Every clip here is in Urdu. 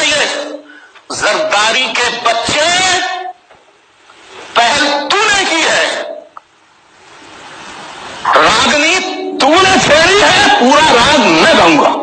بتائیے زرداری کے بچے پہل تو نے کی ہے، راگنی تو نے چھیڑی ہے، پورا راگ میں گاؤں گا۔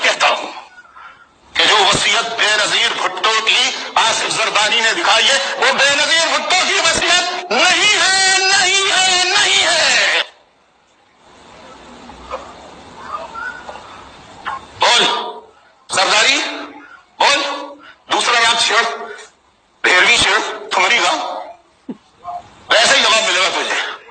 کہتا ہوں کہ جو وصیت بے نظیر بھٹو کی آصف زرداری نے دکھائی ہے وہ بے نظیر بھٹو کی وصیت نہیں ہے، نہیں ہے، نہیں ہے۔ بول زرداری بول، دوسرا راگ چھیڑ، 13ویں چھیڑ، تھمری گا۔